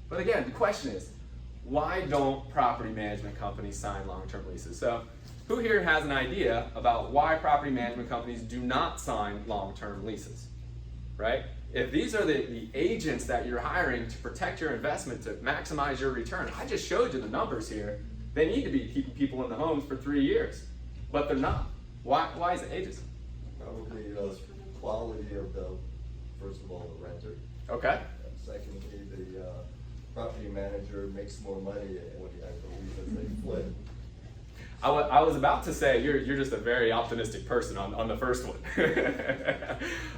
But again, the question is, why don't property management companies sign long-term leases? So who here has an idea about why property management companies do not sign long-term leases, right? If these are the agents that you're hiring to protect your investment, to maximize your return, I just showed you the numbers here. They need to be keeping people in the homes for 3 years, but they're not. Why is it ageism? Probably the quality of the, first of all, the renter. Okay. Secondly, the property manager makes more money when I believe as they flip. I was about to say you're just a very optimistic person on the first one.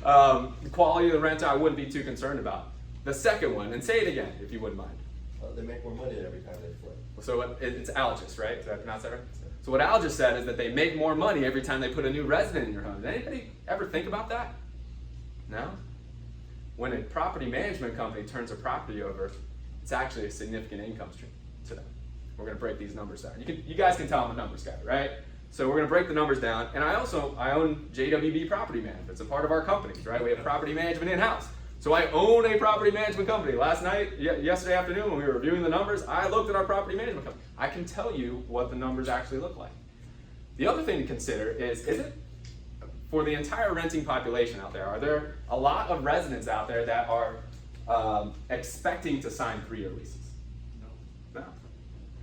The quality of the renter I wouldn't be too concerned about. The second one, and say it again if you wouldn't mind. They make more money every time they flip. So it's Algis, right? Did I pronounce that right? So what Algis said is that they make more money every time they put a new resident in your home. Did anybody ever think about that? No? When a property management company turns a property over, it's actually a significant income stream to them. We're going to break these numbers down. You guys can tell I'm a numbers guy, right? So we're going to break the numbers down. And I own JWB Property Management. It's a part of our companies, right? We have property management in-house. So I own a property management company. Last night, yesterday afternoon, when we were reviewing the numbers, I looked at our property management company. I can tell you what the numbers actually look like. The other thing to consider is it, for the entire renting population out there, are there a lot of residents out there that are expecting to sign 3-year leases? No.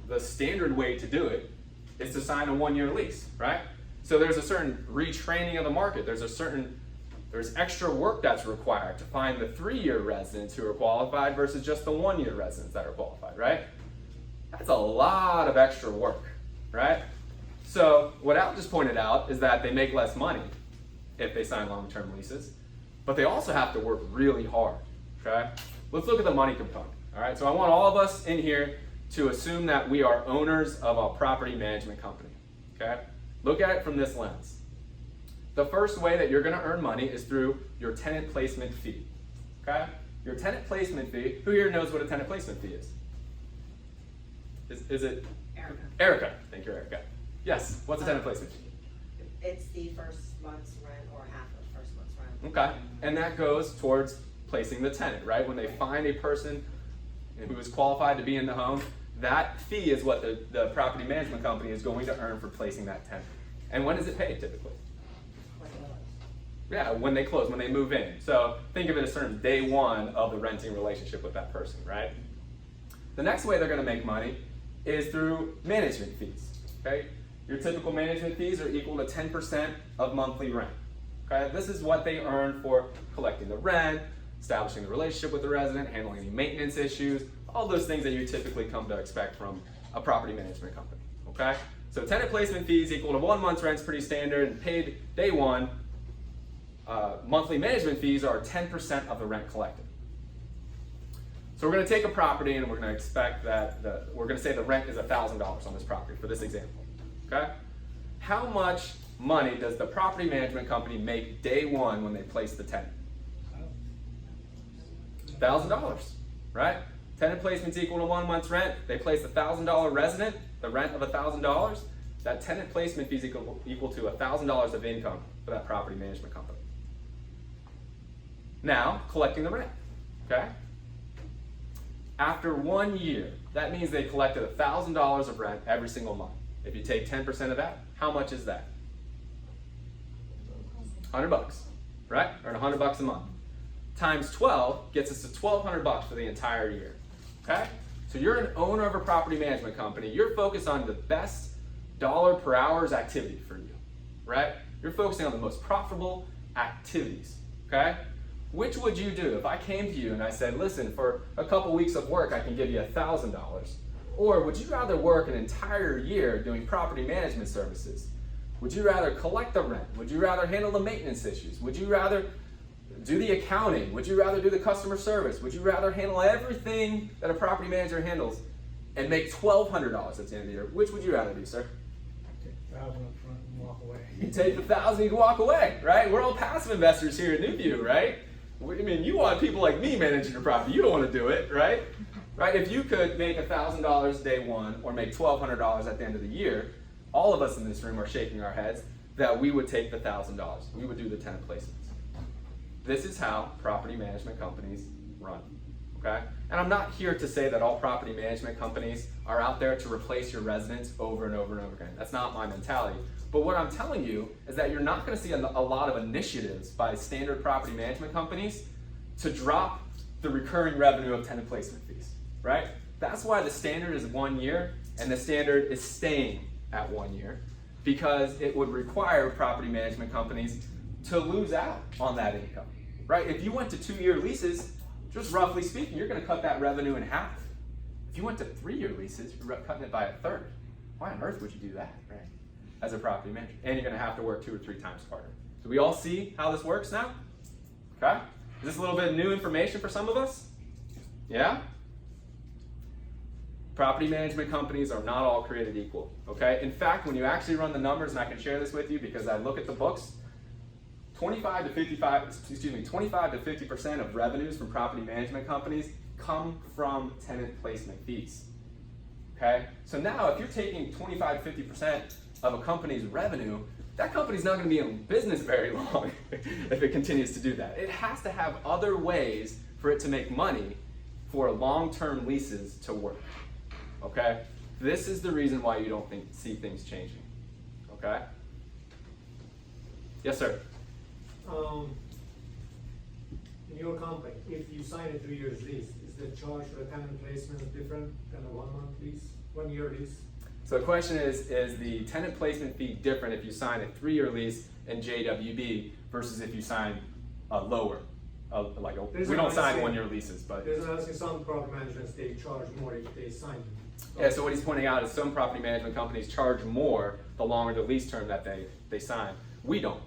The standard way to do it is to sign a 1-year lease, right? So there's a certain retraining of the market. There's extra work that's required to find the 3-year residents who are qualified versus just the 1-year residents that are qualified, right? That's a lot of extra work, right? So what Al just pointed out is that they make less money if they sign long-term leases, but they also have to work really hard, okay? Let's look at the money component, all right? So I want all of us in here to assume that we are owners of a property management company, okay? Look at it from this lens. The first way that you're going to earn money is through your tenant placement fee, okay? Your tenant placement fee, who here knows what a tenant placement fee is? Is it? Erica. Erica, thank you, Erica. Yes, what's a tenant placement fee? It's the first month's rent or half of the first month's rent. Okay, and that goes towards placing the tenant, right? When they find a person who is qualified to be in the home, that fee is what the property management company is going to earn for placing that tenant. And when is it paid typically? Yeah, when they close, when they move in. So think of it as sort of day one of the renting relationship with that person, right? The next way they're going to make money is through management fees, okay? Your typical management fees are equal to 10% of monthly rent, okay? This is what they earn for collecting the rent, establishing the relationship with the resident, handling any maintenance issues, all those things that you typically come to expect from a property management company, okay? So tenant placement fees equal to 1 month's rent is pretty standard and paid day one. Monthly management fees are 10% of the rent collected. So we're going to take a property and we're going to expect that we're going to say the rent is $1,000 on this property for this example. Okay? How much money does the property management company make day one when they place the tenant? $1,000, right? Tenant placement's equal to 1 month's rent. They place a $1,000 resident, the rent of $1,000. That tenant placement fee is equal to $1,000 of income for that property management company. Now, collecting the rent, okay? After 1 year, that means they collected $1,000 of rent every single month. If you take 10% of that, how much is that? $100, right? Or $100 a month. Times 12 gets us to $1,200 for the entire year, okay? So you're an owner of a property management company. You're focused on the best dollar per hour's activity for you, right? You're focusing on the most profitable activities, okay? Which would you do if I came to you and I said, listen, for a couple weeks of work, I can give you $1,000. Or would you rather work an entire year doing property management services? Would you rather collect the rent? Would you rather handle the maintenance issues? Would you rather do the accounting? Would you rather do the customer service? Would you rather handle everything that a property manager handles and make $1,200 at the end of the year? Which would you rather do, sir? Take 1,000 up front and walk away. You take the 1,000, you walk away, right? We're all passive investors here at Newview, right? I mean, you want people like me managing your property. You don't want to do it, right? Right? If you could make $1,000 day one or make $1,200 at the end of the year, all of us in this room are shaking our heads that we would take the $1,000. We would do the tenant placements. This is how property management companies run, okay? And I'm not here to say that all property management companies are out there to replace your residents over and over and over again. That's not my mentality. But what I'm telling you is that you're not going to see a lot of initiatives by standard property management companies to drop the recurring revenue of tenant placement fees, right? That's why the standard is 1 year, and the standard is staying at 1 year, because it would require property management companies to lose out on that income, right? If you went to 2-year leases, just roughly speaking, you're going to cut that revenue in half. If you went to 3-year leases, you're cutting it by a third. Why on earth would you do that, right? As a property manager, and you're going to have to work 2 or 3 times harder. Do we all see how this works now? Okay. Is this a little bit of new information for some of us? Yeah? Property management companies are not all created equal, okay? In fact, when you actually run the numbers, and I can share this with you because I look at the books, 25 to 50% of revenues from property management companies come from tenant placement fees, okay? So now if you're taking 25 to 50% of a company's revenue, that company's not gonna be in business very long if it continues to do that. It has to have other ways for it to make money for long-term leases to work, okay? This is the reason why you don't see things changing, okay? Yes, sir? In your company, if you sign a 3 years lease, is the charge for the tenant placement different than a 1 month lease, 1 year lease? So the question is the tenant placement fee different if you sign a 3-year lease in JWB versus if you sign a lower, we don't sign 1-year leases, but. There's asking some property managements, they charge more if they sign. Yeah, so what he's pointing out is some property management companies charge more the longer the lease term that they sign. We don't.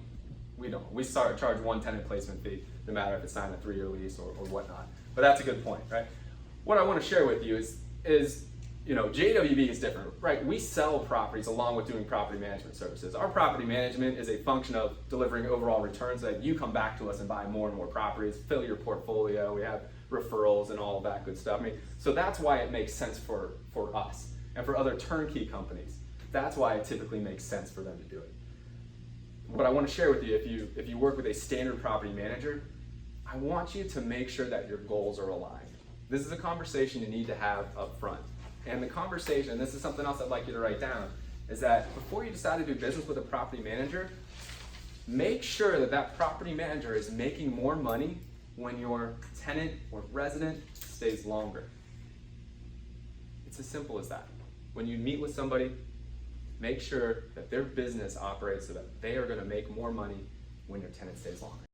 We charge 1 tenant placement fee, no matter if it's signed a 3-year lease or whatnot. But that's a good point, right? What I want to share with you is you know, JWB is different, right? We sell properties along with doing property management services. Our property management is a function of delivering overall returns that you come back to us and buy more and more properties, fill your portfolio, we have referrals and all of that good stuff. I mean, so that's why it makes sense for us and for other turnkey companies. That's why it typically makes sense for them to do it. What I want to share with you, if you work with a standard property manager, I want you to make sure that your goals are aligned. This is a conversation you need to have up front. And the conversation, this is something else I'd like you to write down, is that before you decide to do business with a property manager, make sure that that property manager is making more money when your tenant or resident stays longer. It's as simple as that. When you meet with somebody, make sure that their business operates so that they are going to make more money when your tenant stays longer.